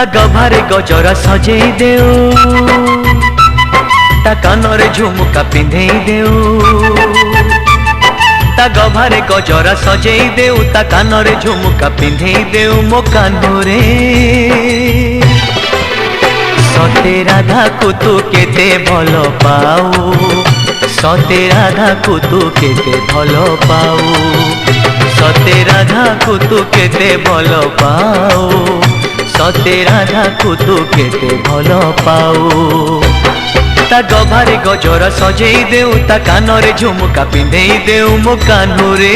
ता गभारे गजरा सजेई देऊ ता कानरे झुमुका पिंधेई देऊ ता गभारे गजरा सजेई देऊ ता कानरे झुमुका पिंधेई देऊ मो कान्होरे सते राधा को तू केते भल पाऊ सते राधा को तू केते भल पाऊ सते राधा को तू केते भल पाऊ सते राधा को तू केते भल पाऊ ता गभारे गजरा सजेई देऊ ता कानरे झुमुका पिंधेई देऊ मो कान्होरे।